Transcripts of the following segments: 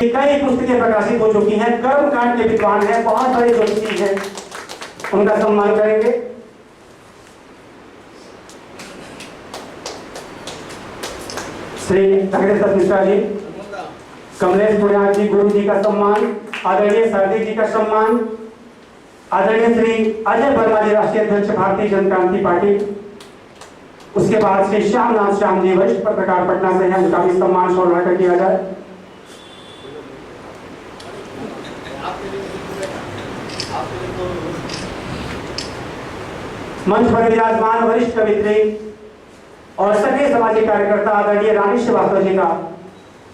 कई पुस्तकें प्रकाशित हो चुकी हैं, कर्मकांड के विद्वान हैं, बहुत बड़े ज्योतिषी हैं, उनका सम्मान करेंगे। श्री अग्रसर मिश्रा जी, कमलेश पुण्याल जी गुरु जी का सम्मान, आदरणीय सरदी जी का सम्मान, आदरणीय श्री अजय वर्मा जी राष्ट्रीय अध्यक्ष भारतीय जनता क्रांति पार्टी, उसके बाद श्री श्यामनाथ श्याम जी वरिष्ठ पत्रकार पटना से हैं, उनका भी सम्मान शोभायात्रा किया जाए। मंच पर विराजमान वरिष्ठ कवित्री और सभी सामाजिक कार्यकर्ता आदरणीय रानी श्रीवास्तव जी का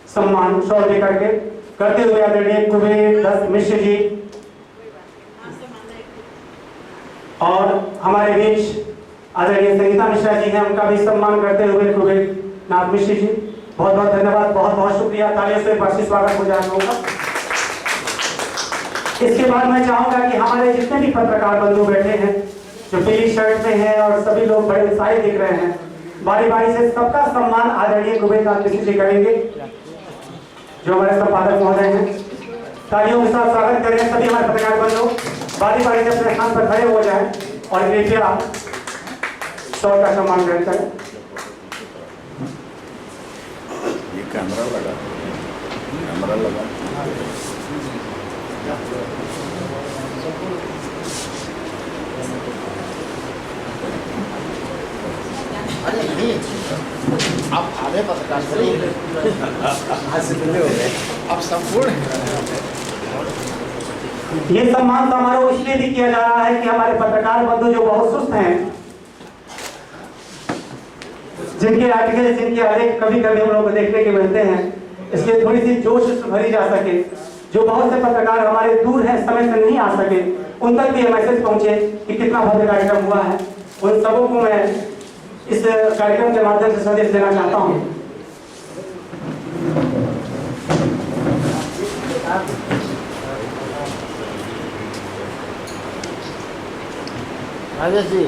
सम्मान शौर्य करते हुए आदरणीय कुबेर दत्त मिश्र जी और हमारे बीच आदरणीय संगीता मिश्रा जी हैं, उनका भी सम्मान करते हुए कुबेर नाथ मिश्र जी, बहुत बहुत धन्यवाद, बहुत बहुत शुक्रिया। तालियों से वापसी स्वागत हो जाए होगा। इसके बाद मैं चाहूंगा कि हमारे जितने भी पत्रकार बंधु बैठे हैं, जो पीली शर्ट में हैं और सभी लोग बड़े उत्साहित दिख रहे हैं, बारी बारी से सबका सम्मान आदरणीय कुबेर नाथ मिश्र जी करेंगे, जो हमारे संपादक महोदय हैं। तालियों के साथ स्वागत करें सभी हमारे पत्रकार बंधु, बारी बारी से अपने स्थान पर खड़े हो जाएं और कृपया शौर्य का सम्मान ग्रहण करें। ये कैमरा लगा अरे नहीं, आप आधे पत्रकार करिए, अब संपूर्ण ये सम्मान समारोह इसलिए भी किया जा रहा है कि हमारे पत्रकार बंधु जो बहुत सुस्त हैं, जिनके आर्टिकल जिनके आलेख कभी कभी हम लोग को देखने के मिलते हैं, इसलिए थोड़ी सी जोश भरी जा सके, जो बहुत से पत्रकार हमारे दूर हैं, समय से नहीं आ सके, उन तक भी ये मैसेज पहुंचे कि कितना भव्य कार्यक्रम हुआ है। उन सबों को मैं इस कार्यक्रम के माध्यम से संदेश देना चाहता हूं। राजेश जी,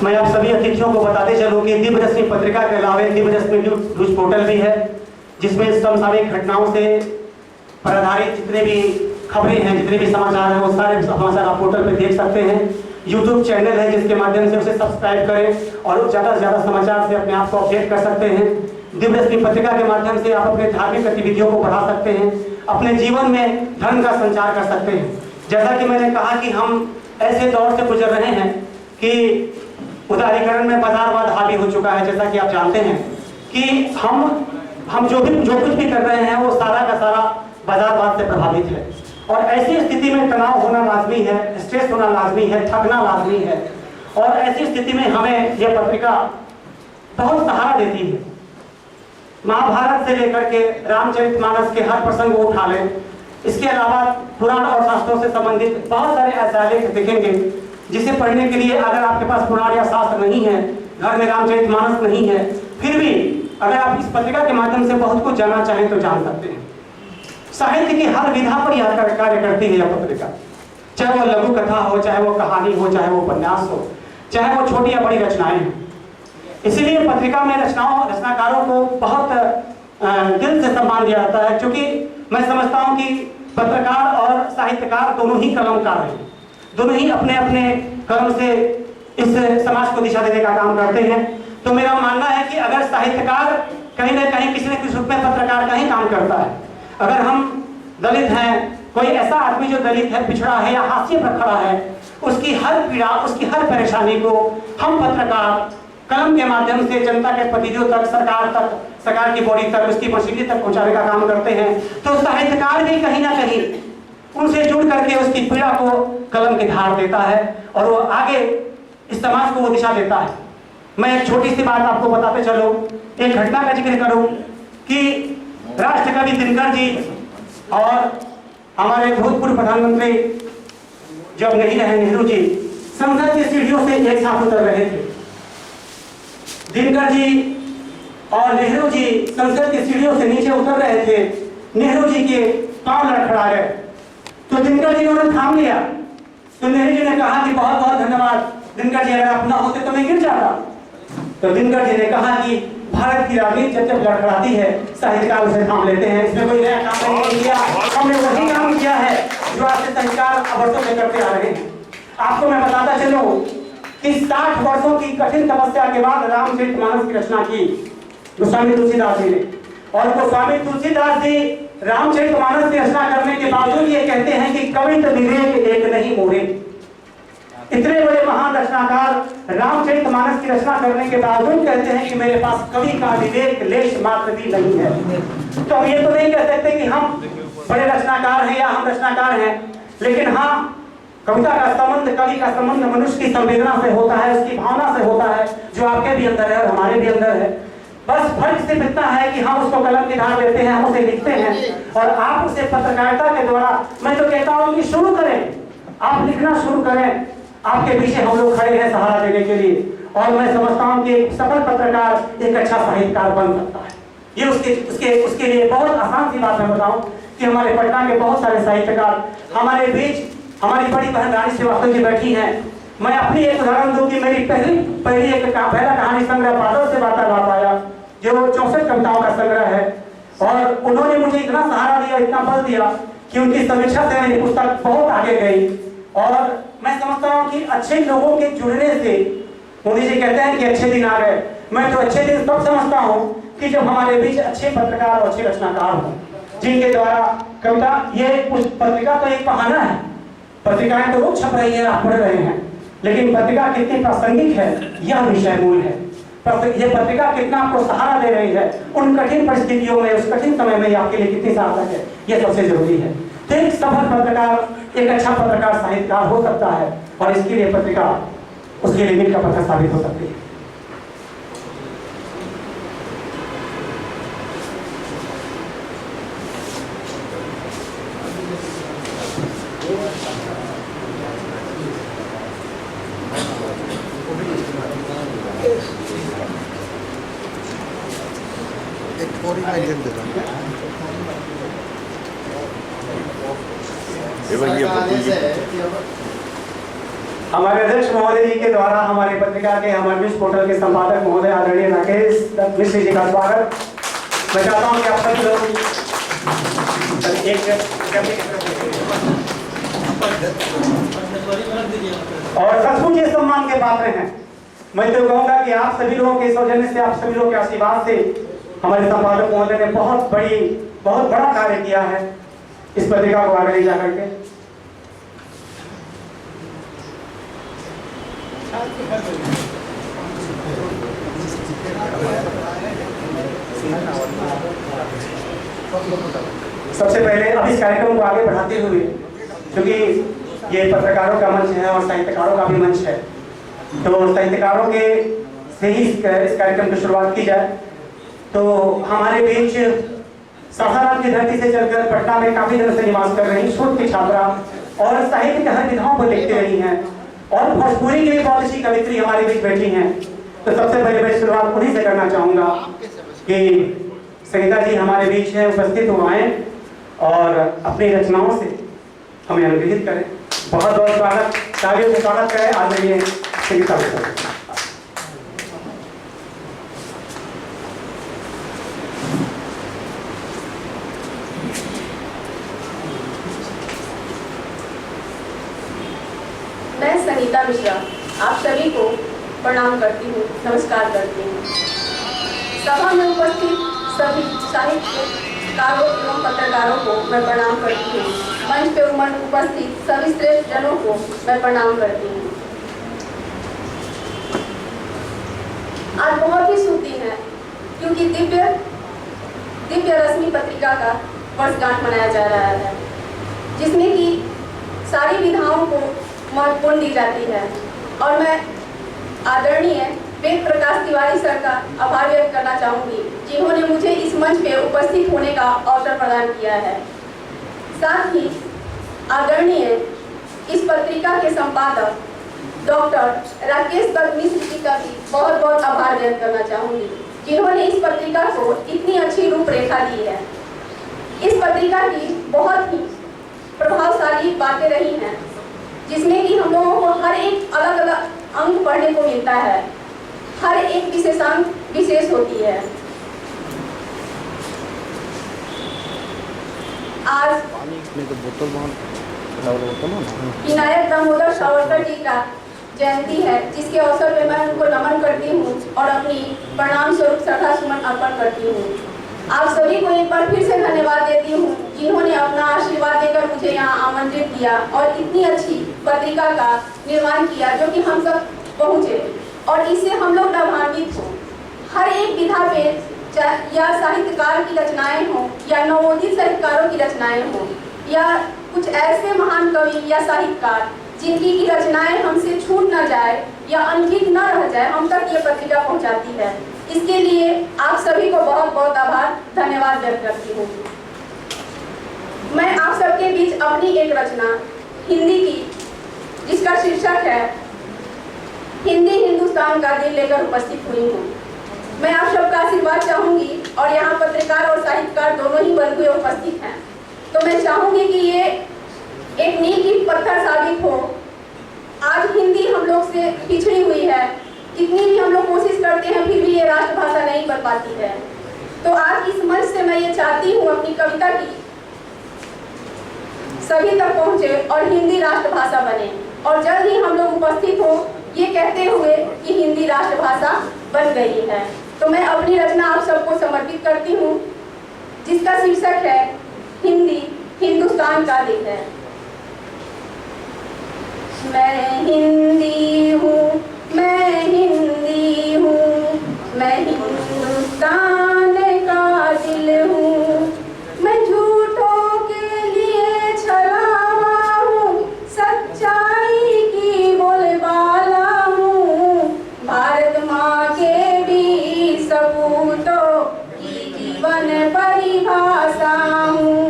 मैं आप सभी अतिथियों को बताते चलूं कि दिव्य रश्मि पत्रिका के अलावा दिव्य रश्मि न्यूज पोर्टल भी है, जिसमें समसामयिक घटनाओं से पर आधारित जितने भी खबरें हैं, जितने भी समाचार हैं, वो सारे समाचार आप पोर्टल पे देख सकते हैं। यूट्यूब चैनल है जिसके माध्यम से उसे सब्सक्राइब करें और ज़्यादा से ज़्यादा समाचार से अपने आप को अपडेट कर सकते हैं। दिव्य रश्मि पत्रिका के माध्यम से आप अपने धार्मिक गतिविधियों को बढ़ा सकते हैं, अपने जीवन में धर्म का संचार कर सकते हैं। जैसा कि मैंने कहा कि हम ऐसे दौर से गुजर रहे हैं कि उदारीकरण में बाजारवाद हावी हो चुका है। जैसा कि आप जानते हैं कि हम जो कुछ भी कर रहे हैं वो सारा का सारा बाजारवाद से प्रभावित है, और ऐसी स्थिति में तनाव होना लाजमी है, स्ट्रेस होना लाजमी है, थकना लाजमी है। और ऐसी स्थिति में हमें यह पत्रिका बहुत सहारा देती है। महाभारत से लेकर के रामचरितमानस के हर प्रसंग को उठा लें, इसके अलावा पुराण और शास्त्रों से संबंधित बहुत सारे ऐसे लेख दिखेंगे जिसे पढ़ने के लिए अगर आपके पास पुराण या शास्त्र नहीं है, घर में रामचरितमानस नहीं है, फिर भी अगर आप इस पत्रिका के माध्यम से बहुत कुछ जानना चाहें तो जान सकते हैं। साहित्य की हर विधा पर यह कार्य करती है यह पत्रिका, चाहे वो लघु कथा हो, चाहे वो कहानी हो, चाहे वो उपन्यास हो, चाहे वो छोटी या बड़ी रचनाएं हो। इसीलिए पत्रिका में रचनाकारों को बहुत दिल से सम्मान दिया जाता है, क्योंकि मैं समझता हूं कि पत्रकार और साहित्यकार दोनों ही कलमकार हैं, दोनों ही अपने अपने कर्म से इस समाज को दिशा देने का काम करते हैं। तो मेरा मानना है कि अगर साहित्यकार कहीं ना कहीं किसी न किसी रूप में पत्रकार का ही काम करता है, अगर हम दलित हैं, कोई ऐसा आदमी जो दलित है, पिछड़ा है या हाशिए पर खड़ा है, उसकी हर पीड़ा, उसकी हर परेशानी को हम पत्रकार कलम के माध्यम से जनता के प्रतिनिधियों तक, सरकार की बॉडी तक, उसकी मशीनरी तक पहुंचाने का काम करते हैं। तो साहित्यकार भी कहीं ना कहीं उनसे जुड़ करके उसकी पीड़ा को कलम की धार देता है और वो आगे इस समाज को वो दिशा देता है। मैं एक छोटी सी बात आपको बताते चलो, एक घटना का जिक्र करूं कि राष्ट्रकवि दिनकर जी और हमारे भूतपूर्व प्रधानमंत्री जब नहीं रहे नेहरू जी संसद की सीढ़ियों से एक साथ उतर रहे थे। दिनकर जी और नेहरू जी संसद की सीढ़ियों से नीचे उतर रहे थे, नेहरू जी के पांव लड़खड़ा गए तो दिनकर जी ने उन्हें थाम लिया। तो नेहरू जी ने कहा कि बहुत बहुत धन्यवाद दिनकर जी, अगर आप ना होते तो मैं गिर जाता। तो दिनकर जी ने कहा कि भारत की राजनीति जब जब लड़खड़ाती है साहित्यकार उसे थाम लेते हैं, इसमें कोई नया काम नहीं किया, हमने वही काम किया है जो आज से साहित्यकार वर्षों से करते आ रहे हैं। आपको मैं बताता चलूं कि 60 वर्षों की कठिन तपस्या के बाद रामचरितमानस की रचना की गोस्वामी तुलसीदास जी ने, और गोस्वामी तुलसीदास जी रामचरितमानस की रचना करने के बावजूद ये कहते हैं कि कवित विवेक एक नहीं मोरे। इतने बड़े महान रचनाकार रामचरितमानस की रचना करने के बावजूद कहते हैं कि मेरे पास कवि का विवेक लेश मात्र भी नहीं है। तो हम ये तो नहीं कह सकते कि हम बड़े रचनाकार हैं या हम रचनाकार हैं, लेकिन हाँ, कविता का संबंध, कवि का संबंध मनुष्य की संवेदना से होता है, उसकी भावना से होता है, जो आपके भी अंदर है और हमारे भी अंदर है। बस फर्क सिर्फ इतना है कि हम उसको कलम की धार देते हैं, हम उसे लिखते हैं और आप उसे पत्रकारिता के द्वारा, मैं तो कहता हूँ कि शुरू करें, आप लिखना शुरू करें, आपके पीछे हम लोग खड़े हैं सहारा देने के लिए। और मैं समझता हूँ कि एक सफल पत्रकार एक अच्छा साहित्यकार बन सकता है। ये उसके लिए बहुत आसान सी बात मैं बताऊं कि हमारे पटना के बहुत सारे साहित्यकार हमारे बीच, हमारी बड़ी बहन रानी श्रीवास्तव जी बैठी हैं। मैं अपनी एक उदाहरण दूं कि मेरी पहला कहानी संग्रह बादल से वार्तालाप आया, जो 64 कविताओं का संग्रह है, और उन्होंने मुझे इतना सहारा दिया, इतना बल दिया कि उनकी समीक्षा से मेरी पुस्तक बहुत आगे गई। और मैं समझता हूँ कि अच्छे लोगों के जुड़ने से, मोदी जी कहते हैं कि अच्छे दिन आ गए, मैं तो अच्छे दिन तब समझता हूँ कि जब हमारे बीच अच्छे पत्रकार और अच्छे रचनाकार हों, जिनके द्वारा कविता, ये पत्रिका तो एक बहाना है, पत्रिकाएं तो रोज छप रही है, आप पढ़ रहे हैं, लेकिन पत्रिका कितनी प्रासंगिक है यह विषय मूल है। ये पत्रिका कितना आपको सहारा दे रही है, उन कठिन परिस्थितियों में, उस कठिन समय में आपके लिए कितनी सार्थक है, यह सबसे जरूरी है। तो एक सफल पत्रकार, एक अच्छा पत्रकार साहित्यकार हो सकता है, और इसके लिए पत्रिका उसके लिए मील का पत्थर साबित हो सकती है। हमारे अध्यक्ष महोदय जी के द्वारा हमारे पत्रिका के, हमारे न्यूज पोर्टल के संपादक महोदय आदरणीय राकेश मिश्र जी का स्वागत। मैं चाहता हूं कि आप सभी लोग और सचमुच ये सम्मान के पात्र हैं। मैं तो कहूँगा कि आप सभी लोगों के सौजन्य से, आप सभी लोगों के आशीर्वाद से हमारे संपादक महोदय ने बहुत बड़ा कार्य किया है इस पत्रिका को आगे ले जाकर के। सबसे पहले अब इस कार्यक्रम को आगे बढ़ाते हुए, क्योंकि ये पत्रकारों का मंच है और साहित्यकारों का भी मंच है, तो साहित्यकारों के से ही इस कार्यक्रम की शुरुआत की जाए। तो हमारे बीच सासाराम की धरती से चलकर पटना में काफी दिनों से निवास कर रही शोध की छात्रा और साहित्य के हर विधाओं पर लिखती रही हैं, और भोजपुरी की भी बहुत अच्छी कवित्री हमारे बीच बैठी हैं। तो सबसे पहले मैं शुरुआत उन्हीं से करना चाहूँगा कि संगीता जी हमारे बीच हैं, उपस्थित हो आए और अपनी रचनाओं से हमें अनुग्रहित करें। बहुत बहुत स्वागत, तालियों से स्वागत करें आदरणीय संगीता जी। गीता मिश्रा आप सभी को प्रणाम करती हूँ, नमस्कार करती हूँ। सभा में उपस्थित सभी साहित्यकारों एवं पत्रकारों को मैं प्रणाम करती हूँ। मंच पे उपस्थित सभी श्रेष्ठ जनों को मैं प्रणाम करती हूँ। आज बहुत ही शुभ दिन है क्योंकि दिव्य रश्मि पत्रिका का वर्षगांठ मनाया जा रहा है, जिसमें कि सारी विधाओं को महत्वपूर्ण दी जाती है। और मैं आदरणीय वेद प्रकाश तिवारी सर का आभार व्यक्त करना चाहूँगी, जिन्होंने मुझे इस मंच पे उपस्थित होने का अवसर प्रदान किया है। साथ ही आदरणीय इस पत्रिका के संपादक डॉक्टर राकेश दत्त मिश्र जी का भी बहुत बहुत आभार व्यक्त करना चाहूँगी, जिन्होंने इस पत्रिका को इतनी अच्छी रूपरेखा दी है। इस पत्रिका की बहुत ही प्रभावशाली बातें रही हैं, जिसमें कि हम लोगों को हर एक अलग अलग अंग पढ़ने को मिलता है, हर एक विशेषांक विशेष होती है। आज विनायक दामोदर सावरकर जी का जयंती है, जिसके अवसर पे मैं उनको नमन करती हूँ और अपनी प्रणाम स्वरूप श्रद्धा सुमन अर्पण करती हूँ। आप सभी को एक बार फिर से धन्यवाद देती हूँ, जिन्होंने अपना आशीर्वाद देकर मुझे यहाँ आमंत्रित किया और इतनी अच्छी पत्रिका का निर्माण किया, जो कि हम सब पहुँचे और इससे हम लोग लाभान्वित हों। हर एक विधा पे या साहित्यकार की रचनाएं हों या नवोदित साहित्यकारों की रचनाएं हों या कुछ ऐसे महान कवि या साहित्यकार जिनकी की रचनाएं हमसे छूट न जाए या अनगिनत न रह जाए, हम तक ये पत्रिका पहुंचाती है। इसके लिए आप सभी को बहुत बहुत आभार धन्यवाद व्यक्त करती हूँ। मैं आप सबके बीच अपनी एक रचना हिंदी की, जिसका शीर्षक है हिंदी हिंदुस्तान का दिल, लेकर उपस्थित हुई हूँ। मैं आप सबका आशीर्वाद चाहूंगी और यहाँ पत्रकार और साहित्यकार दोनों ही वर्ग में उपस्थित हैं, तो मैं चाहूंगी कि ये एक नींव की पत्थर साबित हो। आज हिंदी हम लोग से पिछड़ी हुई है, कितनी भी हम लोग कोशिश करते हैं फिर भी ये राष्ट्रभाषा नहीं बन पाती है। तो आज इस मंच से मैं ये चाहती हूँ अपनी कविता की सभी तक पहुँचे और हिंदी राष्ट्रभाषा बने, और जल्द ही हम लोग उपस्थित हो ये कहते हुए कि हिंदी राष्ट्रभाषा बन गई है। तो मैं अपनी रचना आप सबको समर्पित करती हूँ, जिसका शीर्षक है हिंदी हिंदुस्तान का दिल है। मैं हिंदी हूँ, मैं हिंदी हूँ, मैं हिंदुस्तान का दिल हूँ, मैं झूठों के लिए छलावा हूँ, सच्चाई की बोलबाला हूँ, भारत माँ के भी सपूतों की जीवन परिभाषा हूँ।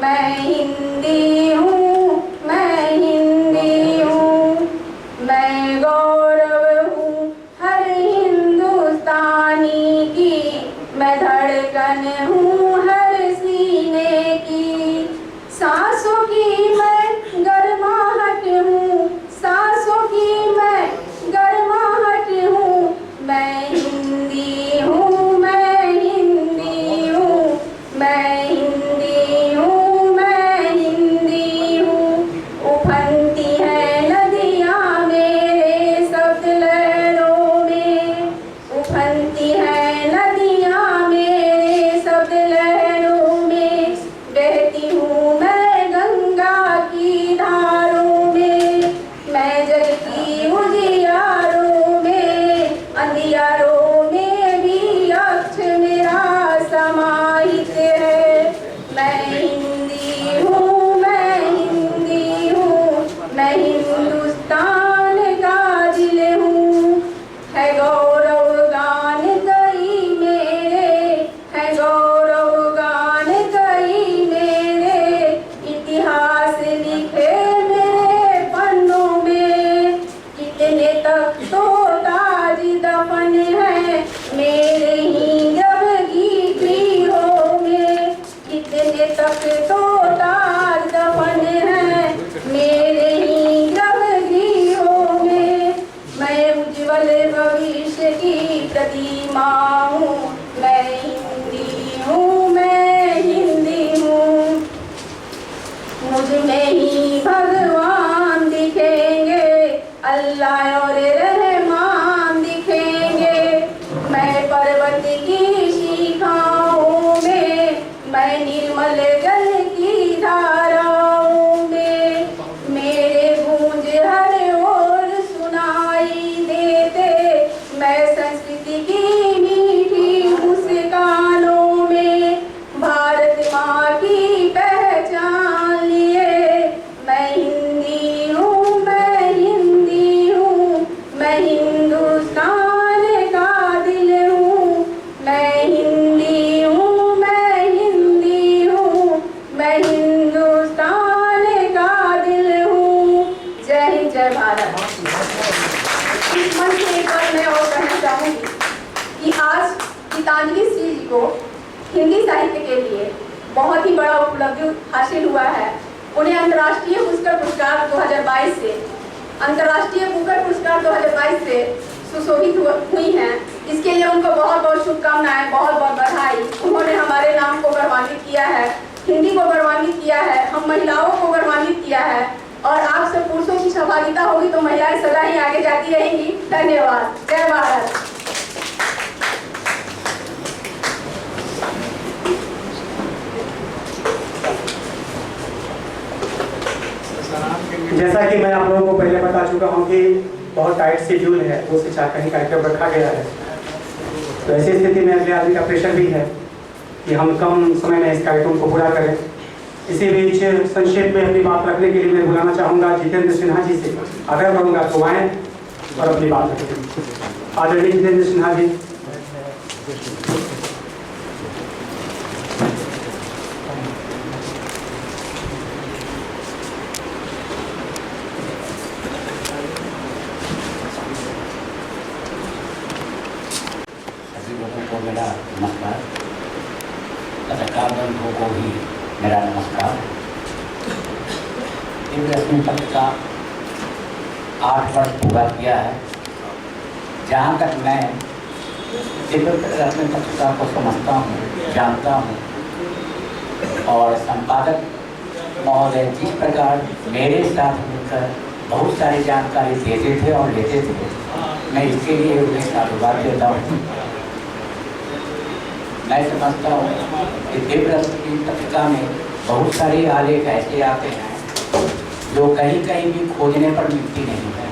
मैं हिंदी हूँ, मैं हिंदी हूँ, मैं गौरव हूँ हर हिंदुस्तानी की, मैं धड़कन हूँ हर सीने की, सांसों की मैं गर्माहट हूँ, सांसों की मैं गर्माहट हूँ, मैं हिंदी हूँ, मैं हिंदी हूँ, मैं हिंदी हूँ, मैं हिंदी हूँ। उफनती है नदियाँ मेरे शब्द लहरों में, उफनती है नदियाँ मेरे शब्द लहरों में, बहती हूँ मैं गंगा की धारों में, मैं जग की उजियारों में, अंधियारों में भी अक्ष मेरा समाहित है। मैं हिंदी हूँ, मैं हिंदी हूँ, मैं हिंदुस्तान का दिल हूँ। है गौरव गान कई मेरे, है गौरव गान कई मेरे, इतिहास लिखे मेरे पन्नों में, कितने तक तो ताज दफन है मेरे ही जबगी गृहों में, कितने तक तो ताज दफन है मेरे ही जबगृहों में। मैं उज्जवल भविष्य की प्रतिमा हूँ, मैं हिंदी हूँ, मैं हिंदी हूँ। मुझ में ही भगवान दिखेंगे, अल्लाह को हिंदी साहित्य के लिए बहुत ही बड़ा उपलब्धि हासिल हुआ है। उन्हें अंतर्राष्ट्रीय पुरस्कार 2022 से अंतर्राष्ट्रीय बुकर पुरस्कार 2022 से सुशोभित हुई हैं। इसके लिए उनको बहुत बहुत शुभकामनाएं, बहुत बहुत बधाई। उन्होंने हमारे नाम को गौरवान्वित किया है, हिंदी को गौरवान्वित किया है, हम महिलाओं को गौरवान्वित किया है। और आप सब पुरुषों की सहभागिता होगी तो महिलाएं सदा ही आगे जाती रहेंगी। धन्यवाद। जय भारत। जैसा कि मैं आप लोगों को पहले बता चुका हूं कि बहुत टाइट शेड्यूल है, 2 से 4 का ही कार्यक्रम रखा गया है। तो ऐसी स्थिति में अगले आदमी का प्रेशर भी है कि हम कम समय में इस कार्यक्रम को पूरा करें। इसी बीच संक्षेप में अपनी बात रखने के लिए मैं बुलाना चाहूँगा जितेंद्र सिन्हा जी से। आग्रह करूँगा तो आएँ और अपनी बात रखें। आदरणीय जितेंद्र सिन्हा जी। मेरा नमस्कार, पत्रकार बंधुओं को भी मेरा नमस्कार। दिव्यरश्मि पत्रिका 8 वर्ष पूरा किया है। जहाँ तक मैं दिव्यरश्मि पत्रिका को समझता हूँ, जानता हूँ, और संपादक महोदय जिस प्रकार मेरे साथ मिलकर बहुत सारी जानकारी देते थे और लेते थे, मैं इसके लिए उन्हें साधुवाद देता हूँ। मैं समझता हूँ कि दिव्यरश्मि पत्रिका में बहुत सारे आलेख ऐसे आते हैं जो कहीं कहीं भी खोजने पर मिलती नहीं है।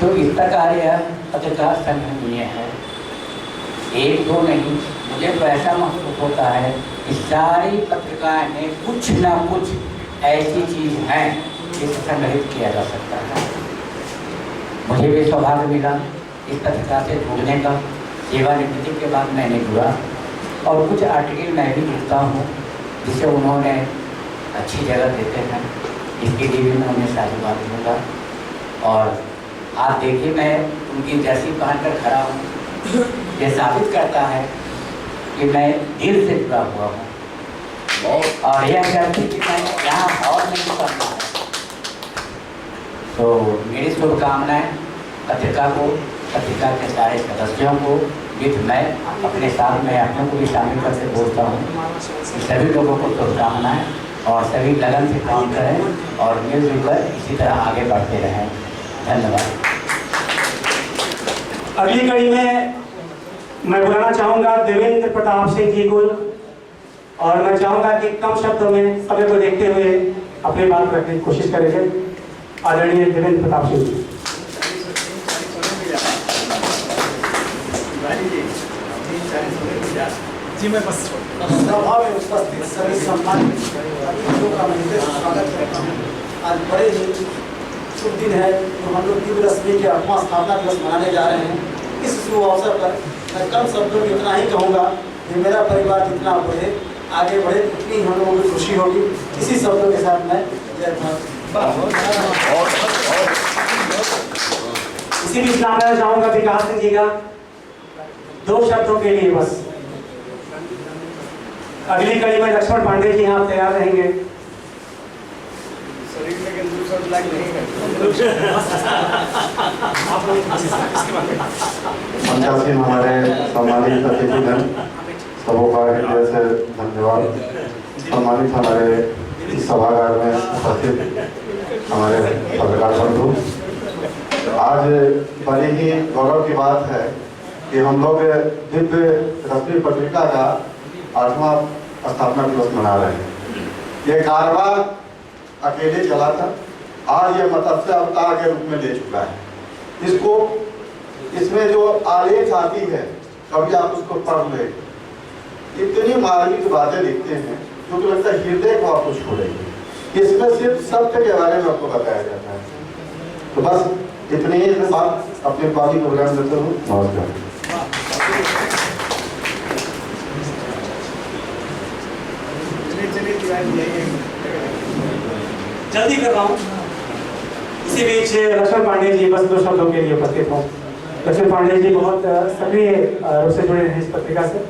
तो इस प्रकार यह पत्रिका सराहनीय है। 1-2 नहीं, मुझे तो ऐसा महसूस होता है कि सारी पत्रिकाएं में कुछ ना कुछ ऐसी चीज़ हैं जिसे संग्रहित किया जा सकता है। मुझे भी सौभाग्य मिला इस पत्रिका से जुड़ने का। सेवानिवृत्ति के बाद मैंने जुड़ा और कुछ आर्टिकल मैं भी लिखता हूँ जिसे उन्होंने अच्छी जगह देते हैं। इसके लिए भी मैं उन्हें साधुवाद दूँगा। और आप देखिए, मैं उनकी जर्सी पहनकर खड़ा हूँ। ये साबित करता है कि मैं दिल से जुड़ा हुआ हूँ और यह जर्सी कि मैं यहाँ और नहीं करना है। तो मेरी शुभकामनाएँ पत्रिका को, पत्रिका के सारे सदस्यों को, विद मैं अपने साथ में अपनों को भी शामिल करके बोलता हूँ। सभी लोगों को शुभकामनाएँ और सभी लगन से काम करें और मिलजुल कर इसी तरह आगे बढ़ते रहें। धन्यवाद। अगली कड़ी में मैं बुलाना चाहूँगा देवेंद्र प्रताप सिंह जी को, और मैं चाहूँगा कि कम शब्दों में समय को देखते हुए अपनी बात रखने की कोशिश करेंगे। आदरणीय देवेंद्र प्रताप सिंह जी। जी मैं बस सभा में उपस्थित सभी सम्मानित अतिथियों का मैं स्वागत करता हूँ। आज बड़े ही शुभ दिन है जो हम लोग दिव्यरश्मि के 8वां स्थापना दिवस मनाने जा रहे हैं। इस शुभ अवसर पर मैं कम शब्दों में इतना ही कहूँगा कि मेरा परिवार जितना बढ़े, आगे बढ़े, उतनी हम लोगों को खुशी होगी। इसी शब्दों के साथ मैं जय भारत। इसी बीच नाम लेना चाहूँगा विकास सिंह जी का, 2 शब्दों के लिए बस। अगली कड़ी में लक्ष्मण पांडे जी यहाँ तैयार रहेंगे। पंचासी हमारे सम्मानित अतिथिगण, सबों का हृदय से धन्यवाद। सम्मानित हमारे सभागार में उपस्थित हमारे पत्रकार बंधु, आज बड़ी ही गौरव की बात है कि हम लोग दिव्यरश्मि पत्रिका का 8वां स्थापना दिवस मना रहे हैं। ये कारवां अकेले चला था, आज ये मत्स्य अवतार के रूप में ले चुका है। इसको, इसमें जो आलेख आती है, कभी आप उसको पढ़ ले, इतनी मार्मिक बातें लिखते हैं जो कि लगता है हृदय को आपको छोड़ेगी। इसमें सिर्फ सत्य के बारे में आपको बताया जाता है। तो बस इतनी ही बात अपने पाली को बयान देता हूँ। नमस्कार। जल्दी कर रहा हूँ। इसी बीच लक्ष्मण पांडे जी बस 2 शब्दों के लिए उपस्थित हों। लक्ष्मण पांडे जी बहुत सक्रिय रूप से जुड़े हैं इस पत्रिका से।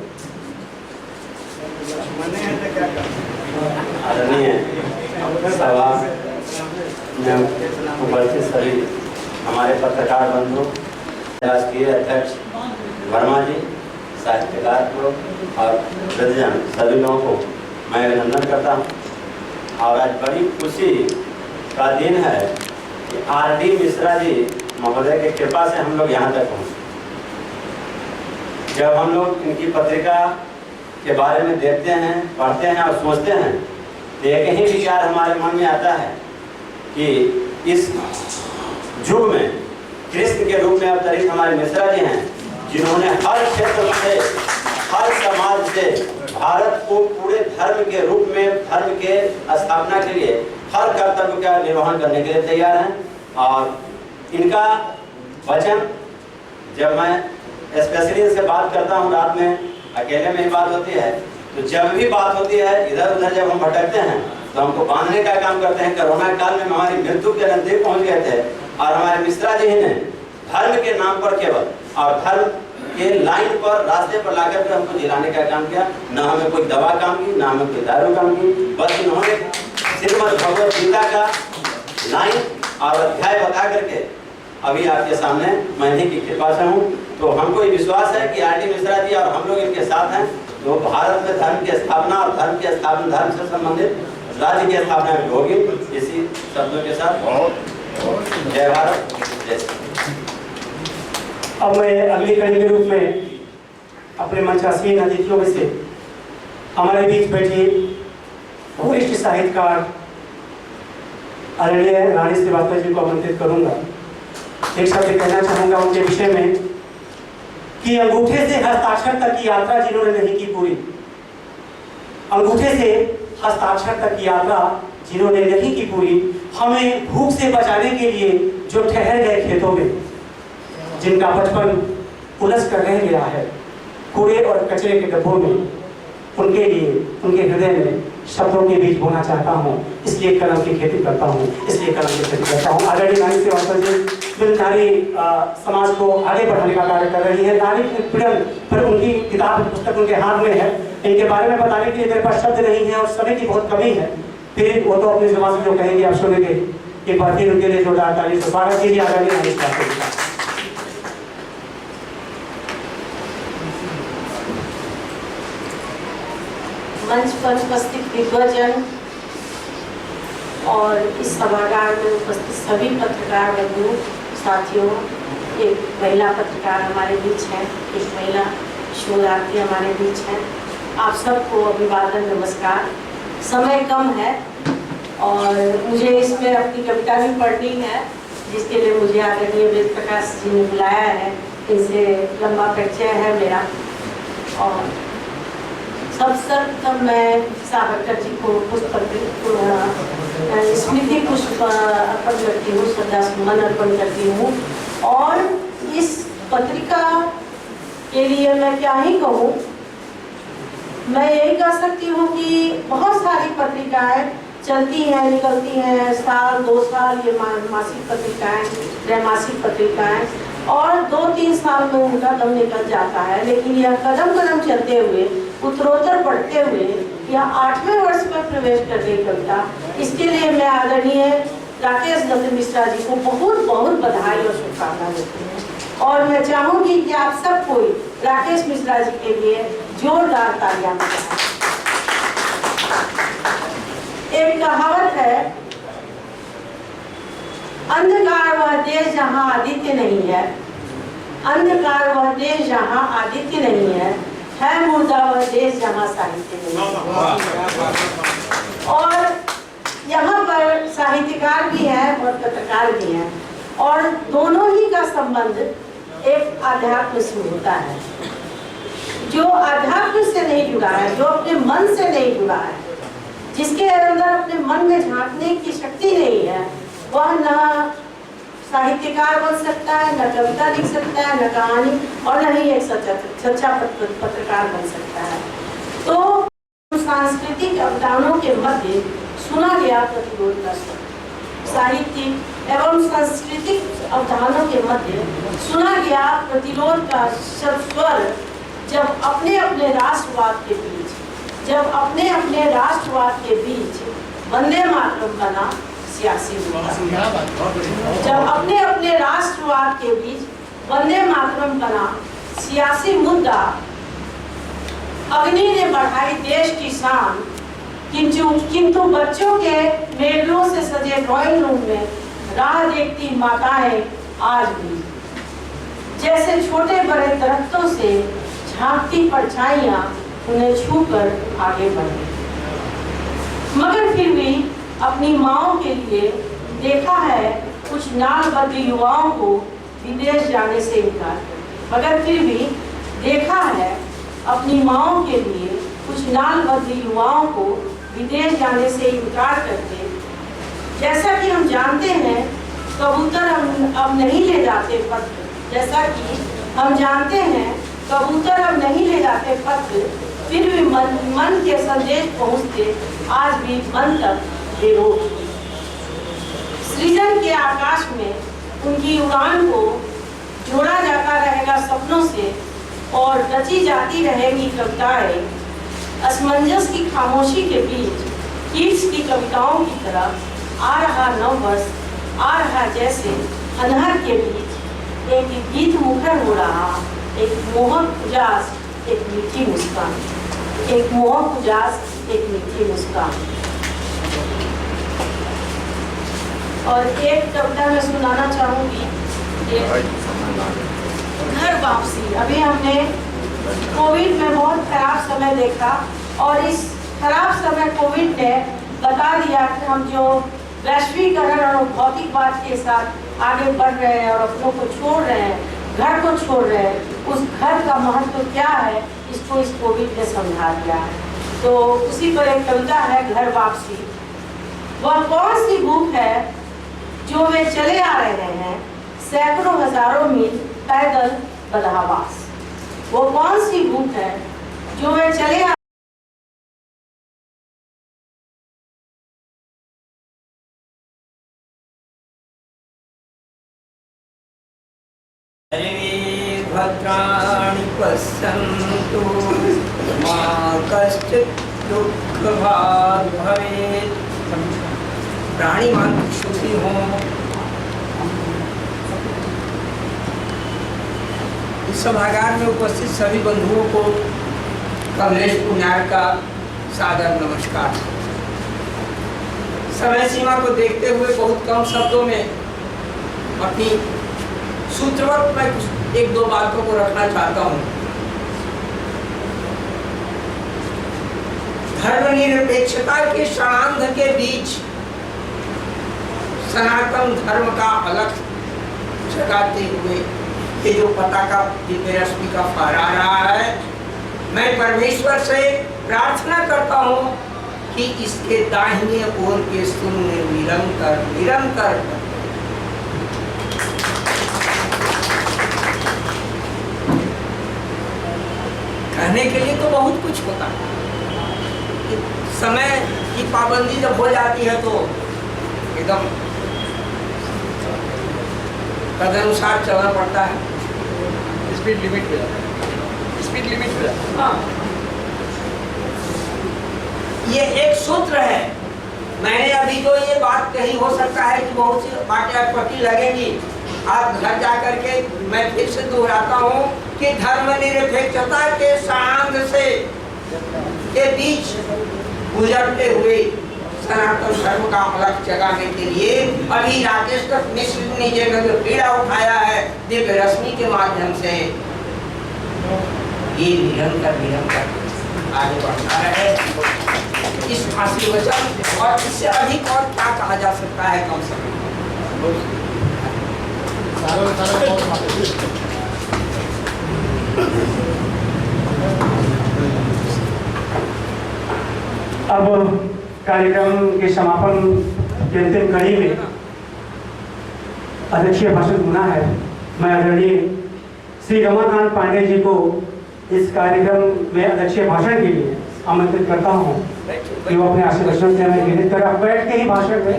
आदरणीय सभा में उपस्थित सभी हमारे पत्रकार बंधु, राष्ट्रीय अध्यक्ष वर्मा जी, साहित्यकार लोग और वृद्धजन, सभी लोगों को मैं अभिनंदन करता हूँ। और आज बड़ी खुशी का दिन है कि आर.डी. मिश्रा जी महोदय की कृपा से हम लोग यहाँ तक पहुँचे। जब हम लोग इनकी पत्रिका के बारे में देखते हैं, पढ़ते हैं और सोचते हैं तो एक ही विचार हमारे मन में आता है कि इस युग में कृष्ण के रूप में अवतरित हमारे मिश्रा जी हैं, जिन्होंने हर क्षेत्र से, हर समाज से भारत को पूरे धर्म के रूप में, धर्म के स्थापना के लिए हर कर्तव्य का निर्वहन करने के लिए तैयार हैं। और इनका वचन, जब मैं स्पेशली इनसे बात करता हूँ, रात में अकेले में ही बात होती है, तो जब भी बात होती है इधर उधर जब हम भटकते हैं तो हमको बांधने का काम करते हैं। कोरोना काल में हमारी मृत्यु के नजदीक पहुँच गए थे और हमारे मिश्रा जी ने धर्म के नाम पर केवल और धर्म के लाइन पर, रास्ते पर लाकर के हमको जिलाने का काम किया। ना हमें कोई दवा काम की, ना हमें कोई दारू काम की, बस इन्होंने श्रीमद् भगवत गीता का लाइन और अध्याय बता करके अभी आपके सामने मैं इन्हीं की कृपा से हूँ। तो हमको ये विश्वास है कि आर.डी. मिश्रा जी और हम लोग इनके साथ हैं, तो भारत में धर्म की स्थापना और धर्म से संबंधित राज्य की स्थापना भी होगी। इसी शब्दों के साथ जय भारत, जय। अब मैं अगली कड़ी के रूप में अपने मंचासीन अतिथियों में से हमारे बीच बैठी वरिष्ठ साहित्यकार आदरणीय रानी श्रीवास्तव जी को आमंत्रित करूंगा। एक शब्द कहना चाहूंगा उनके विषय में कि अंगूठे से हस्ताक्षर तक की यात्रा जिन्होंने नहीं की पूरी, अंगूठे से हस्ताक्षर तक की यात्रा जिन्होंने नहीं की पूरी, हमें भूख से बचाने के लिए जो ठहर गए खेतों में, जिनका बचपन उलझ कर रह गया है कूड़े और कचरे के डब्बों में, उनके लिए, उनके हृदय में शब्दों के बीच बोलना चाहता हूँ। इसलिए कलम की खेती करता हूँ, इसलिए कलम की खेती करता हूँ। आदरणीय रानी श्रीवास्तव जी जो नारी समाज को आगे बढ़ाने का कार्य कर रही है, नारी पीड़न पर उनकी किताब, पुस्तक उनके हाथ में है। इनके बारे में बताने के लिए मेरे पास शब्द नहीं है और समय की बहुत कमी है, फिर वो तो अपनी जुबान से जो कहेंगे आप सुनेंगे। एक बार फिर उनके लिए जोरदार ताली से स्वागत कीजिए आदरणीय रानी श्रीवास्तव जी का। मंच पर उपस्थित विद्वजन और इस सभागार में उपस्थित सभी पत्रकार बंधु साथियों, एक महिला पत्रकार हमारे बीच है, एक महिला शोधार्थी हमारे बीच है। आप सबको अभिवादन, नमस्कार। समय कम है और मुझे इसमें अपनी कविता भी पढ़नी है, जिसके लिए मुझे आदरणीय वेद प्रकाश जी ने बुलाया है। इनसे लंबा परिचय है मेरा। और सर्वप्रथम मैं सावरकर जी को स्मृति पुष्प अर्पण करती हूँ, श्रद्धा सुमन अर्पण करती हूँ। और इस पत्रिका के लिए मैं क्या ही कहूँ, मैं यही कह सकती हूँ कि बहुत सारी पत्रिकाएं चलती हैं, निकलती हैं, साल 2 साल ये मासिक पत्रिकाएं, त्रैमासिक पत्रिकाएं, और 2-3 साल में उनका दम निकल जाता है। लेकिन यह कदम कदम चलते हुए, उत्तरोत्तर बढ़ते हुए यह 8वें वर्ष में प्रवेश कर गई कविता। इसके लिए मैं आदरणीय राकेश दत्त मिश्रा जी को बहुत बहुत बधाई और शुभकामनाएं देती हूँ। और मैं चाहूँगी कि आप सब कोई राकेश मिश्रा जी के लिए जोरदार तालियां बजाएं। एक कहावत है, अंधकार वह देश जहाँ आदित्य नहीं है, अंधकार वह देश जहाँ आदित्य नहीं है मुर्दा वह देश जहाँ साहित्य नहीं है। और यहाँ पर साहित्यकार भी हैं और पत्रकार भी हैं, और दोनों ही का संबंध एक आध्यात्म से होता है। जो आध्यात्म से नहीं जुड़ा है, जो अपने मन से नहीं जुड़ा है, जिसके अंदर अपने मन में झांकने की शक्ति नहीं है, वह न साहित्यकार बन सकता है, न कविता लिख सकता है, न कहानी, और न ही एक सच्चा पत्रकार बन सकता है। तो सांस्कृतिक अवदानों के मध्य सुना गया प्रतिरोध का स्वर, साहित्यिक एवं सांस्कृतिक अवधानों के मध्य सुना गया प्रतिरोध का स्वर, जब अपने अपने राष्ट्रवाद के बीच जब अपने अपने राष्ट्रवाद के बीच वंदे मातरम बना सियासी मुद्दा, जब अपने अपने राष्ट्रवाद के बीच वंदे मातरम बना सियासी मुद्दा, अग्नि ने बढ़ाई देश की शान, किंतु बच्चों के मेलों से सजे ड्राइंग रूम में राह देखती माताएं आज भी जैसे छोटे बड़े दरख्तों से झांकती परछाइयां उन्हें छूकर आगे बढ़ी, मगर फिर भी अपनी माओं के लिए देखा है कुछ नालबद्ध युवाओं को विदेश जाने से इनकार, मगर फिर भी देखा है अपनी माओं के लिए कुछ नालबद्ध युवाओं को विदेश जाने से इनकार करते। जैसा कि हम जानते हैं कबूतर अब नहीं ले जाते पत्र, जैसा कि हम जानते हैं कबूतर अब नहीं ले जाते पत्र, फिर भी मन के संदेश पहुंचते आज भी मन तक बेरोक। सृजन के आकाश में उनकी उड़ान को जोड़ा जाता रहेगा सपनों से और रची जाती रहेगी कविताएं असमंजस की खामोशी के बीच कीट्स की कविताओं की तरह। आ रहा नववर्ष आ रहा जैसे अनहर के बीच एक गीत मुखर हो रहा, एक मोहक उजास एक मीठी मुस्कान, एक मोहक उजास एक मीठी मुस्कान। और एक कविता मैं सुनाना चाहूंगी, घर वापसी। अभी हमने कोविड में बहुत खराब समय देखा और इस खराब समय कोविड ने बता दिया कि हम जो वैश्वीकरण और भौतिकवाद के साथ आगे बढ़ रहे हैं और अपनों को छोड़ रहे हैं, घर को छोड़ रहे हैं, उस घर का महत्व क्या है इसको इस कोविड ने समझा दिया है। तो उसी पर एक कविता है, घर वापसी। वह कौन सी भूख है जो वे चले आ रहे हैं सैकड़ों हजारों मील पैदल बदहवास। वो कौन सी भूख है जो वे चले आ भद्राणि पश्यन्तु मा कश्चित् दुःखभाग् भवेत्। प्राणी मान सुखी हो। इस सभागार में उपस्थित सभी बंधुओं को कमलेश पुण्यार का सादर नमस्कार। समय सीमा को देखते हुए बहुत कम शब्दों में अपनी सूत्रवत मैं एक दो बातों को रखना चाहता हूँ। धर्मनिरपेक्षता के षडांध के बीच सनातन धर्म का अलग जगाते हुए ये जो पताका दिव्य रश्मि का फहरा रहा है, मैं परमेश्वर से प्रार्थना करता हूँ कि इसके दाहिने ओर के सुन में निरंतर निरंतर कहने के लिए तो बहुत कुछ होता है। समय की पाबंदी जब हो जाती है तो एकदम तदनुसार चलना पड़ता है। स्पीड लिमिट पे जाता है, स्पीड लिमिट पे जाता है। हाँ, ये एक सूत्र है। मैंने अभी तो ये बात कही, हो सकता है कि बहुत सी बातें अटपटी लगेंगी। आप घर जाकर के मैं फिर से दोहराता हूँ कि धर्मनिरपेक्षता के षडांध से के बीच गुजरते हुए सनातन धर्म का अलग जगाने के लिए अभी राकेश मिश्र ने जो पीड़ा उठाया है दिव्य रश्मि के माध्यम से, ये निरंतर निरंतर आगे बढ़ता है। इस आशीर्वचन और इससे अधिक और क्या कहा जा सकता है कम समय में। अब कार्यक्रम के समापन की अंतिम कड़ी में अध्यक्षीय भाषण होना है। मैं आदरणीय श्री रमाकांत पांडे जी को इस कार्यक्रम में अध्यक्षीय भाषण के लिए आमंत्रित करता हूँ कि वो अपने आशीर्वचन से हमें विनित करें। आप बैठ के ही भाषण में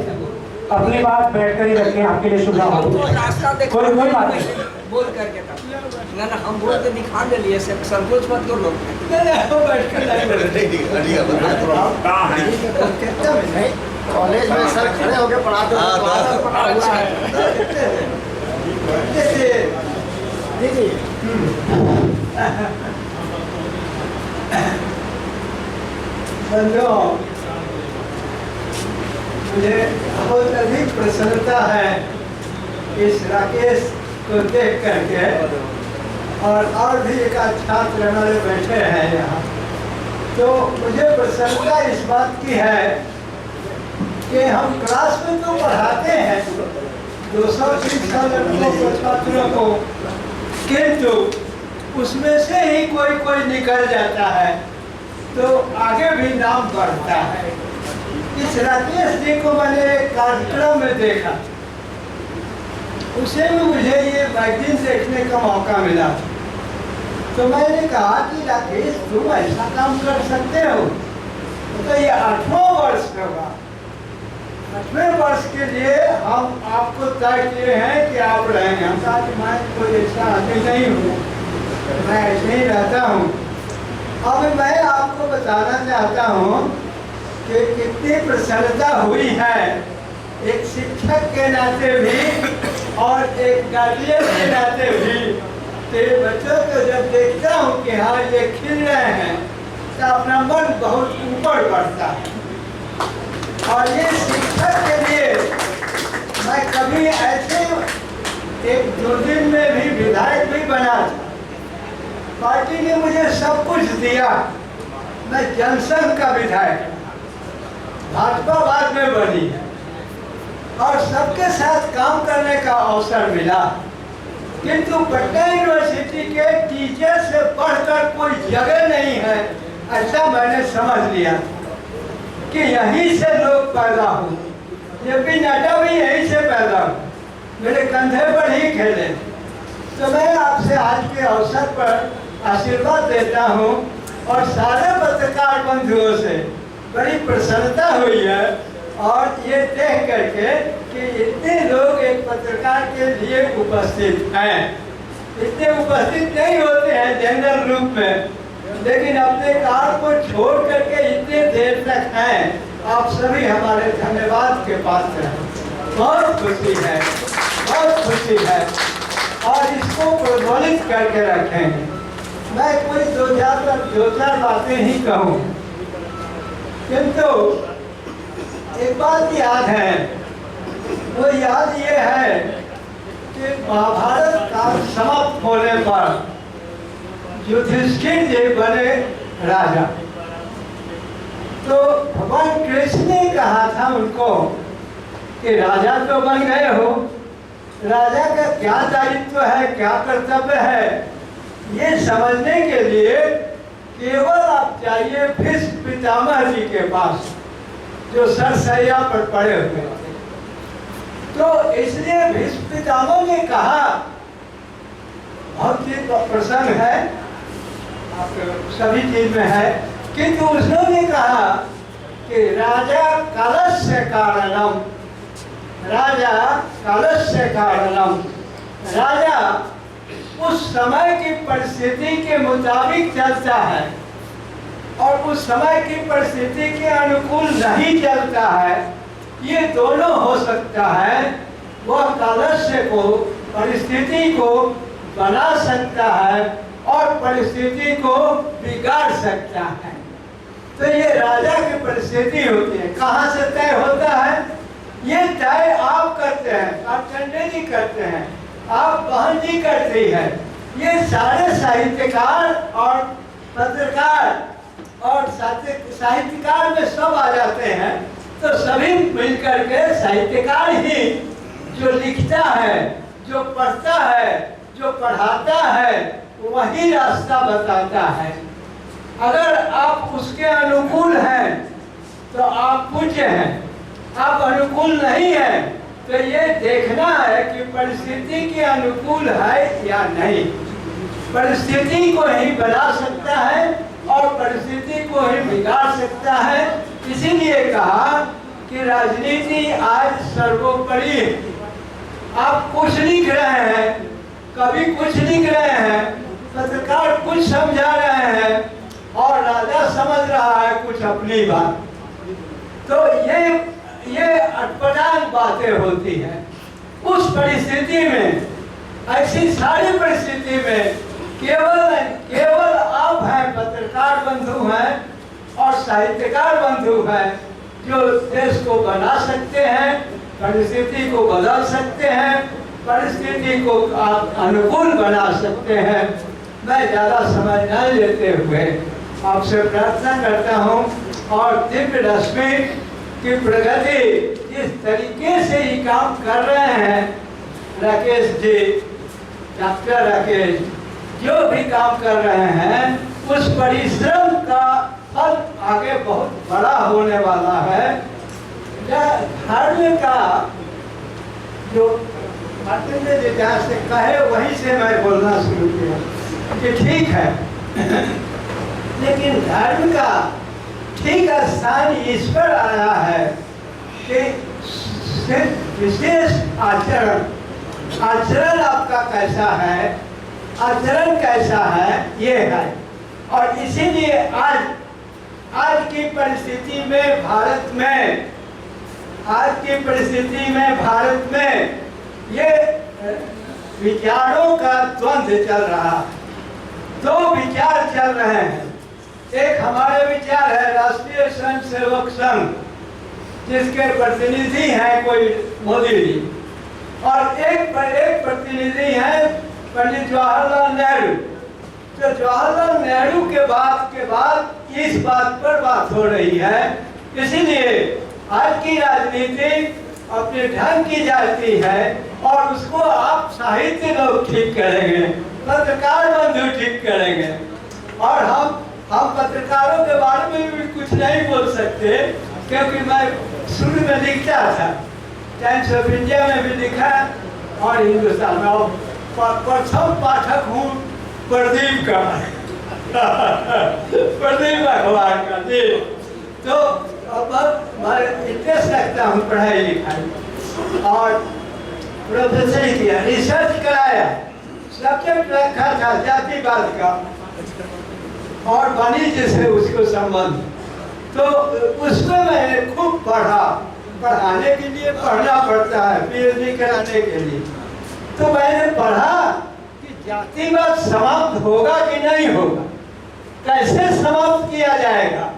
अपनी बात बैठकर ही रखें, आपके लिए शुभ हम तो हो। रास्ता देखो कोई बात नहीं। बोल करके तब ना हम बोल के दिखा दे लिए संकोच मत करो लोग कॉलेज में सर खड़े होके पढ़ाते मुझे बहुत अधिक प्रसन्नता है इस राकेश को देख करके, और भी एक छात्र हमारे बैठे हैं यहाँ। तो मुझे प्रसन्नता इस बात की है कि हम क्लास में तो पढ़ाते हैं 200-300 लड़कों को, छात्रों को, किंतु उसमें से ही कोई निकल जाता है तो आगे भी नाम बढ़ता है। इस राकेश जी को मैंने एक कार्यक्रम में देखा, उसे भी मुझे ये मैगजीन देखने का मौका मिला। तो मैंने कहा कि राकेश तुम ऐसा काम कर सकते हो। तो ये 8वां वर्ष होगा, 8वें वर्ष के लिए हम आपको तय किए हैं कि आप रहेंगे। हम कहा कि मैं कोई ऐसा आदमी नहीं हूँ, मैं ऐसे ही रहता हूँ। अब मैं आपको बताना चाहता हूँ कि कितनी प्रसन्नता हुई है एक शिक्षक के नाते भी और एक गार्जियन के नाते भी। तो बच्चों को जब देखता हूँ कि हाँ ये खिल रहे हैं तो अपना मन बहुत ऊपर बढ़ता है। और ये शिक्षक के लिए मैं कभी ऐसे एक 2 दिन में भी विधायक भी बना था। पार्टी ने मुझे सब कुछ दिया, मैं जनसंघ का विधायक, भाजपा बाद में बनी है और सबके साथ काम करने का अवसर मिला। किंतु पटना यूनिवर्सिटी के टीचर से बढ़कर कोई जगह नहीं है, ऐसा मैंने समझ लिया कि यहीं से लोग पैदा हुए। जेपी नड्डा भी यहीं से पैदा हुए, मेरे कंधे पर ही खेले। तो मैं आपसे आज के अवसर पर आशीर्वाद देता हूँ और सारे पत्रकार बंधुओं से बड़ी प्रसन्नता हुई है। और ये देख करके कि इतने लोग एक पत्रकार के लिए उपस्थित हैं, इतने उपस्थित नहीं होते हैं जनरल रूप में, लेकिन अपने कार को छोड़ करके इतने देर तक हैं। आप सभी हमारे धन्यवाद के पात्र हैं। बहुत खुशी है, बहुत खुशी है और इसको प्रज्वलित करके रखेंगे। मैं कोई दो चार बातें ही कहूँ, किंतु एक बात याद है, वो याद ये है कि महाभारत काल समाप्त होने पर युधिष्ठिर जी बने राजा। तो भगवान कृष्ण ने कहा था उनको कि राजा तो बन गए हो, राजा का क्या दायित्व है, क्या कर्तव्य है, ये समझने के लिए केवल आप जाइए भीष्म पितामह जी के पास जो सरसैया पर पड़े हुए थे। तो इसलिए भीष्म पितामह ने कहा, बहुत चीज प्रसंग है, आप सभी चीज में है, किंतु उसने कहा कि राजा कालस्य कारणम, राजा कालस्य कारणम, राजा उस समय की परिस्थिति के मुताबिक चलता है और उस समय की परिस्थिति के अनुकूल नहीं चलता है। ये दोनों हो सकता है, वह कालस्य को, परिस्थिति को बना सकता है और परिस्थिति को बिगाड़ सकता है। तो ये राजा की परिस्थिति होती है। कहाँ से तय होता है? ये तय आप करते हैं, आप चंडे जी करते हैं, आप बहन जी करती है। ये सारे साहित्यकार और पत्रकार और साहित्यकार में सब आ जाते हैं। तो सभी मिलकर के साहित्यकार ही जो लिखता है, जो पढ़ता है, जो पढ़ाता है, वही रास्ता बताता है। अगर आप उसके अनुकूल हैं तो आप पूज्य हैं, आप अनुकूल नहीं हैं तो ये देखना है कि परिस्थिति के अनुकूल है या नहीं। परिस्थिति को ही बना सकता है और परिस्थिति को ही बिगाड़ सकता है। इसीलिए कहा कि राजनीति आज सर्वोपरि है। आप कुछ लिख रहे हैं, कभी कुछ लिख रहे हैं, पत्रकार कुछ समझा रहे हैं और राजा समझ रहा है कुछ अपनी बात। तो ये अटपटांग बातें होती हैं। उस परिस्थिति में, ऐसी सारी परिस्थिति में केवल आप हैं, पत्रकार बंधु हैं और साहित्यकार बंधु हैं, जो देश को बना सकते हैं, परिस्थिति को बदल सकते हैं, परिस्थिति को आप अनुकूल बना सकते हैं। मैं ज़्यादा समय न लेते हुए आपसे प्रार्थना करता हूँ और दिव्य रश्मि की प्रगति जिस तरीके से ये काम कर रहे हैं, राकेश जी, डॉक्टर राकेश, जो भी काम कर रहे हैं, उस परिश्रम का फल आगे बहुत बड़ा होने वाला है। धर्म का जो मार्टिन ने जहाँ से कहे वहीं से मैं बोलना शुरू किया कि ठीक है, लेकिन धर्म का ठीक स्थान इस पर आया है कि विशेष आचरण आपका कैसा है, आचरण कैसा है, ये है। और इसीलिए आज की परिस्थिति में भारत में ये विचारों का द्वंद्व चल रहा है। दो विचार चल रहे हैं। एक हमारे विचार है राष्ट्रीय स्वयंसेवक संघ, जिसके प्रतिनिधि हैं कोई मोदी जी, और एक प्रतिनिधि हैं पंडित जवाहरलाल नेहरू। तो जवाहरलाल नेहरू के बाद इस बात पर बात हो रही है। इसीलिए आज की राजनीति अपने ढंग की जाती है और उसको आप साहित्य लोग ठीक करेंगे, पत्रकार बंधु ठीक करेंगे। और हम पत्रकारों के बारे में भी कुछ नहीं बोल सकते, क्योंकि मैं शुरू में लिखता था, टाइम्स ऑफ इंडिया में भी लिखा और हिंदुस्तान में, और प्रथम पाठक हूँ प्रदीप का प्रदीप अखबार का जी। तो अब मैं इंटरेस्ट रखता हूँ पढ़ाई लिखाई और प्रोफेसर किया, रिसर्च कराया, सब्जेक्ट रखा था जातिवाद का और वाणिज्य से उसको संबंध। तो उसमें मैंने खूब पढ़ा, पढ़ाने के लिए पढ़ना पड़ता है, पीएचडी कराने के लिए। तो मैंने पढ़ा कि जातिवाद समाप्त होगा कि नहीं होगा, कैसे समाप्त किया जाएगा,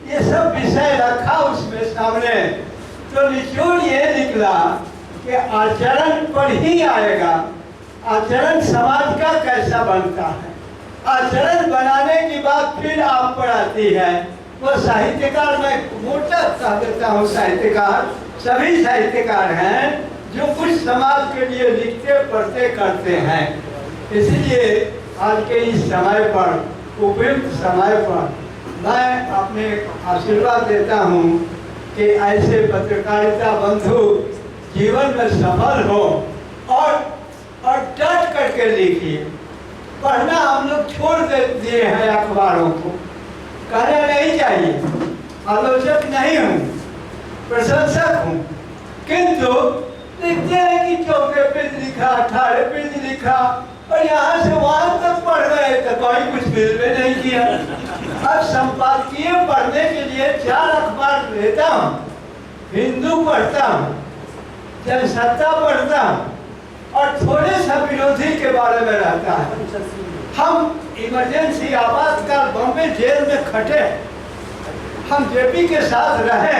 ये सब विषय रखा उसमें सामने। तो निचोड़ ये निकला कि आचरण पर ही आएगा। आचरण समाज का कैसा बनता है, आचरण बनाने की बात फिर आप पर आती है। वो साहित्यकार, मैं मोटा कह देता हूँ, साहित्यकार सभी साहित्यकार हैं जो कुछ समाज के लिए लिखते पढ़ते करते हैं। इसलिए आज के इस समय पर, उपयुक्त समय पर, मैं अपने आशीर्वाद देता हूँ कि ऐसे पत्रकारिता बंधु जीवन में सफल हो और डट करके लिखिए। पढ़ना हम लोग छोड़ दिए हैं अखबारों को, कहना नहीं चाहिए, आलोचक नहीं हूँ, प्रशंसक हूँ, किंतु लिखते हैं कि 14 पेज लिखा, 18 पेज लिखा और यहाँ से वहाँ तक पढ़ गए तो कोई कुछ फिल्में नहीं किया। अब संपादकीय पढ़ने के लिए 4 अखबार लेता हूँ, हिंदू पढ़ता हूँ, जनसत्ता पढ़ता हूँ और थोड़े सा विरोधी के बारे में रहता है। हम इमरजेंसी आपातकाल बॉम्बे जेल में खटे, हम जेपी के साथ रहे।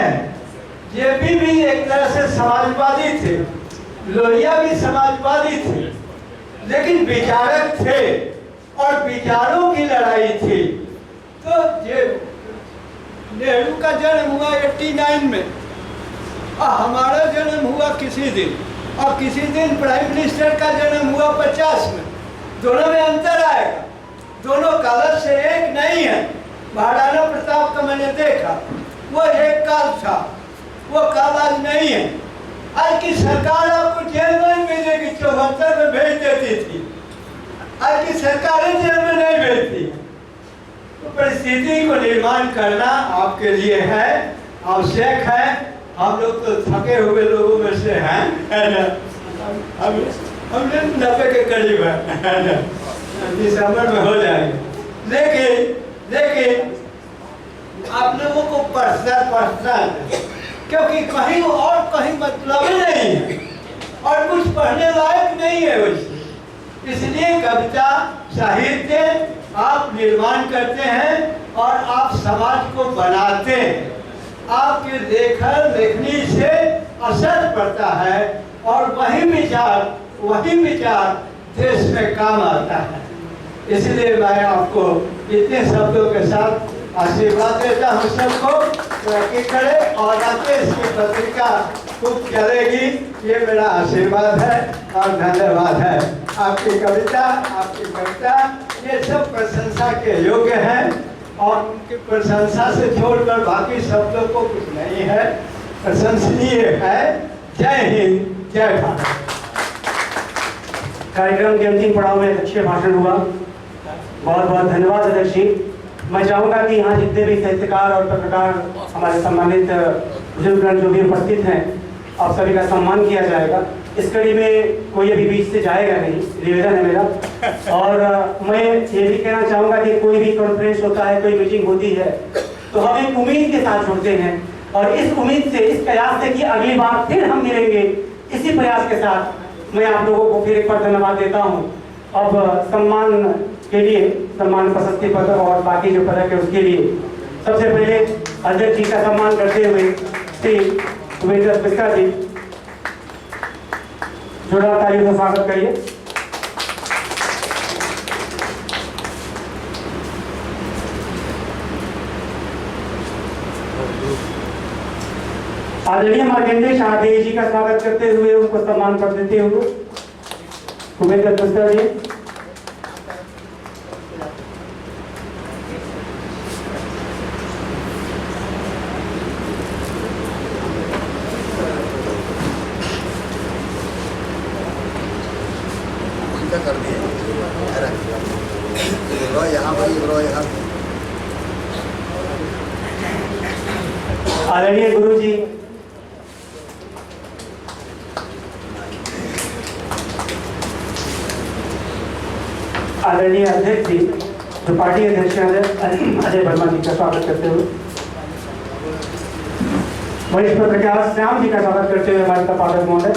जेपी भी एक तरह से समाजवादी थे, लोहिया भी समाजवादी थे, लेकिन विचारक थे और विचारों की लड़ाई थी। तो नेहरू का जन्म हुआ 89 में और हमारा जन्म हुआ किसी दिन, और किसी दिन प्राइम मिनिस्टर का जन्म हुआ 50 में। दोनों में अंतर आएगा, दोनों काल से एक नहीं है। महाराणा प्रताप का मैंने देखा, वो एक काल था, वो काल आज नहीं है। आज की सरकार आपको जेल में भेजेगी, 74 में भेज देती थी, आज की सरकारें जेल में नहीं भेजती। तो परिस्थिति को निर्माण करना आपके लिए है, आवश्यक है हम लोग तो थके हुए लोगों में से हैं, है ना? हम 90 के करीब है ना? दिसंबर में हो जाएंगे। लेकिन आप लोगों को पर्सनल क्योंकि कहीं और कहीं मतलब ही नहीं है और कुछ पढ़ने लायक नहीं है वैसे, इसलिए कविता साहित्य आप निर्माण करते हैं और आप समाज को बनाते हैं। आपके लेखनी से असर पड़ता है और वही विचार देश में काम आता है। इसलिए मैं आपको इतने शब्दों के साथ आशीर्वाद देता हूँ सबको तरक्की करे और राकेश की पत्रिका खूब चलेगी, ये मेरा आशीर्वाद है और धन्यवाद है। आपकी कविता ये सब प्रशंसा के योग्य हैं और उनकी प्रशंसा से छोड़कर बाकी शब्दों को कुछ नहीं है, प्रशंसनीय है। जय हिंद, जय भारत। कार्यक्रम के अंतिम पड़ाव में अच्छे भाषण हुआ, बहुत बहुत धन्यवाद अध्यक्ष जी। मैं चाहूँगा कि यहाँ जितने भी साहित्यकार और पत्रकार हमारे सम्मानित बुजुर्गगण जो भी उपस्थित हैं, आप सभी का सम्मान किया जाएगा। इस कड़ी में कोई अभी बीच से जाएगा नहीं, निवेदन है मेरा। और मैं ये भी कहना चाहूँगा कि कोई भी कॉन्फ्रेंस होता है, कोई मीटिंग होती है, तो हम एक उम्मीद के साथ जुड़ते हैं और इस उम्मीद से, इस प्रयास से कि अगली बार फिर हम मिलेंगे, इसी प्रयास के साथ मैं आप लोगों को फिर एक बार धन्यवाद देता हूँ। अब सम्मान के लिए, सम्मान प्रशस्ति पत्र और बाकी जो पदक है उसके लिए सबसे पहले अध्यक्ष जी का सम्मान करते हुए श्री सुमेंद्र मिश्रा जी, जोरदार तालियों से स्वागत करिए। आदरणीय मार्कंडेय शाहदेव जी का स्वागत करते हुए उनको सम्मान कर देते हुए सुमेंद्र मिश्रा जी। कर दिए यहाँ आदरणीय गुरु जी, आदरणीय अध्यक्ष जी, जो पार्टी अध्यक्ष अजय वर्मा जी का स्वागत करते हुए, वरिष्ठ पत्रकार श्याम जी का स्वागत करते हुए हमारे संपादक महोदय,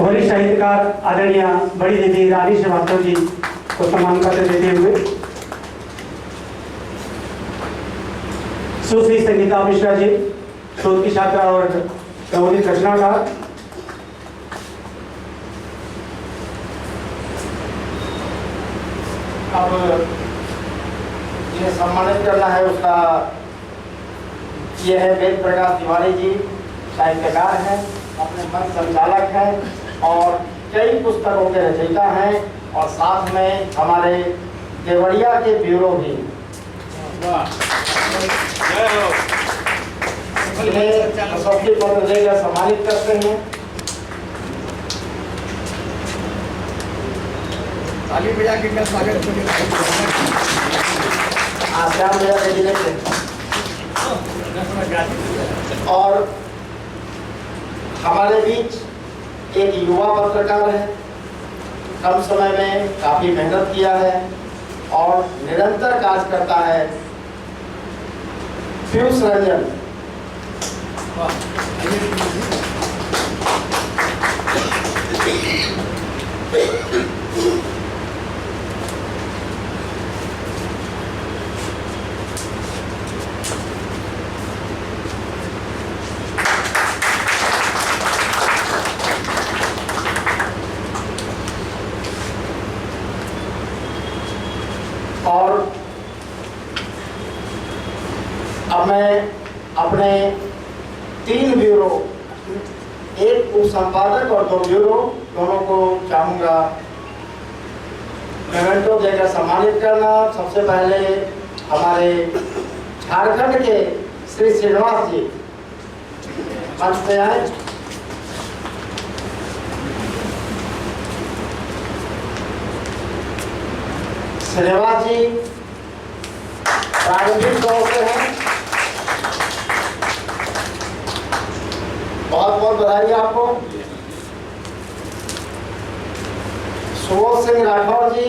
वरिष्ठ साहित्यकार आदरणीय बड़ी दीदी रानी श्रीवास्तव जी को सम्मान पत्र देते हुए, सुश्री संगीता मिश्रा जी, शोध की छात्रा और नवोदित रचनाकार, अब जिन्हें सम्मानित करना है उसका ये है वेद प्रकाश तिवारी जी, साहित्यकार हैं, अपने मंच संचालक हैं और कई पुस्तकों के रचयिता हैं और साथ में हमारे देवरिया के ब्यूरो भी। इन्हें सबके पत्र देकर सम्मानित करते हैं। ताली बजा के इनका स्वागत आश्याम भैया और हमारे बीच एक युवा पत्रकार है, कम समय में काफी मेहनत किया है और निरंतर कार्य करता है, पीयूष रंजन। और अब मैं अपने 3 ब्यूरो, एक उप संपादक और 2 ब्यूरो, दोनों को चाहूँगा मेमेंटो देकर सम्मानित करना। सबसे पहले हमारे झारखंड के श्री श्रीनिवास जी मंच पे आए। श्रीनिवास जी प्रारंभिक दौर से हैं, बहुत बहुत बधाई आपको। सुबोध सिंह राठौर जी,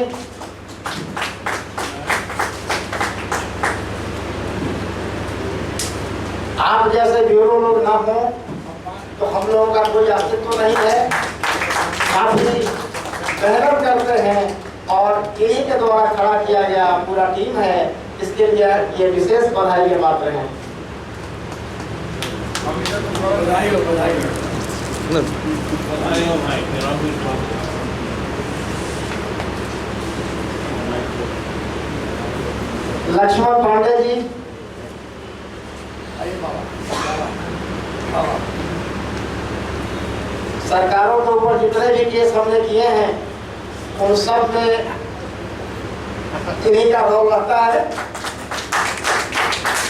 आप जैसे ब्यूरो लोग ना हो तो हम लोगों का कोई अस्तित्व नहीं है। काफी मेहनत करते हैं और इन्हीं के द्वारा खड़ा किया गया पूरा टीम है, इसके लिए ये विशेष बधाई के पात्र हैं। लक्ष्मण पांडे जी, सरकारों के ऊपर जितने भी केस हमने किए हैं उन सब में इन्हीं का रोल रहता है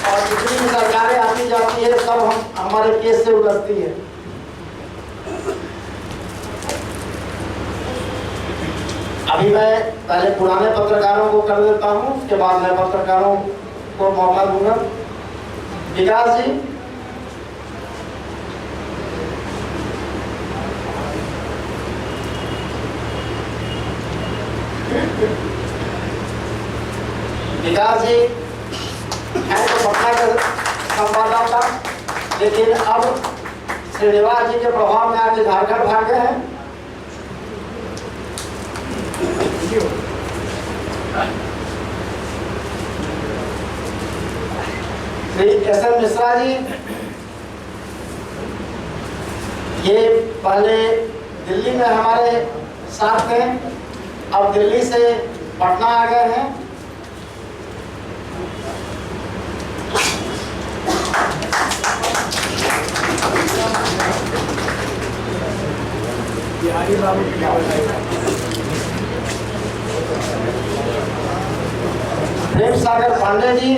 और जितनी भी सरकारें आती जाती है सब हमारे केस से उलझती है। अभी मैं पहले पुराने पत्रकारों को कर देता हूँ, उसके बाद मैं पत्रकारों को मौका दूंगा। विकास जी, विकास जी हैं तो पटना के संवाददाता, लेकिन अब श्रीनिवास जी के प्रभाव में आके झारखंड भाग गए हैं। श्री एस.एन. मिश्रा जी, ये पहले दिल्ली में हमारे साथ थे, अब दिल्ली से पटना आ गए हैं। प्रेम सागर पांडे जी,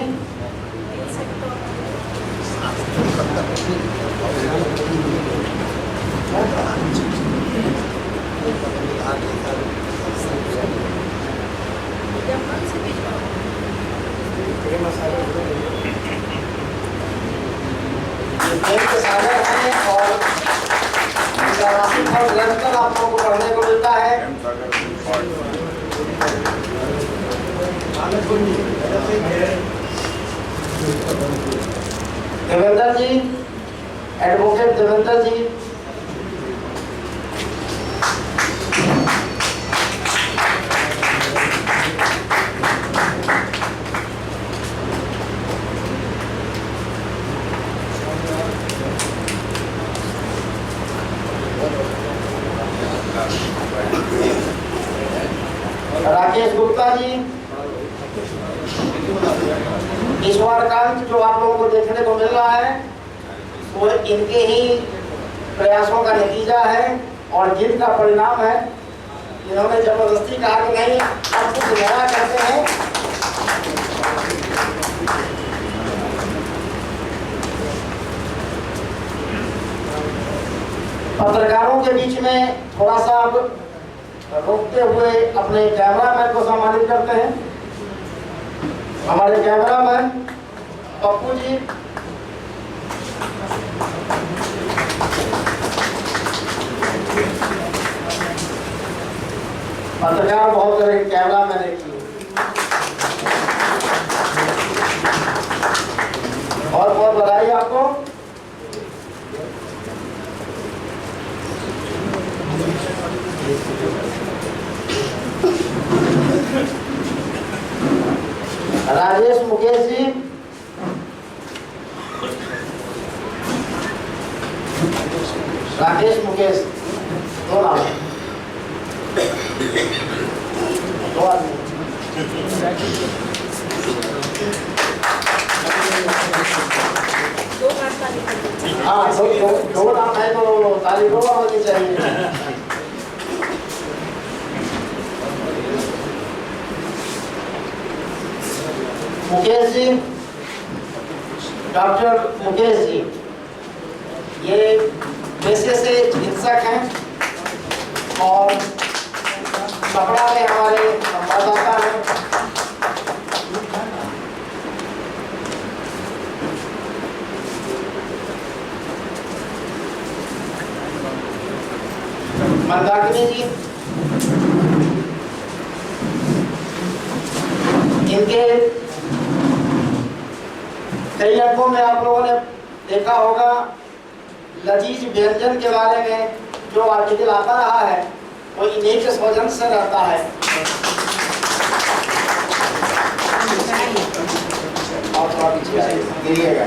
सागर हैं और निरंतर आप लोगों को पढ़ने को मिलता है। देवेंद्र जी, एडवोकेट देवेंद्र जी, राकेश गुप्ता जी, ईश्वरकांत, जो आप लोगों को देखने को मिल रहा है वो इनके ही प्रयासों का नतीजा है और जीत का परिणाम है। इन्होंने जबरदस्ती कहा कि नहीं हम कुछ नया करते हैं। पत्रकारों के बीच में थोड़ा सा अब रोकते हुए अपने कैमरामैन को सम्मानित करते हैं। हमारे कैमरामैन पप्पू जी, पत्रकार बहुत तरह के कैमरामैन है, बहुत बहुत बधाई आपको। राजेश मुकेश जी, राकेश मुकेश, दो नाम, दो आदमी। हाँ, दो नाम है तो ताली दो होनी चाहिए। मुकेश जी, डॉक्टर मुकेश जी, ये पेशे से चिकित्सक हैं और कपड़ा में हमारे संवाददाता हैं। मंदाकिनी जी, इनके कई अंकों में आप लोगों ने देखा होगा लजीज व्यंजन के बारे में जो आर्टिकल आता रहा है वो इन्हीं के सौजन से रहता है। और थोड़ा पीछे गिरिएगा।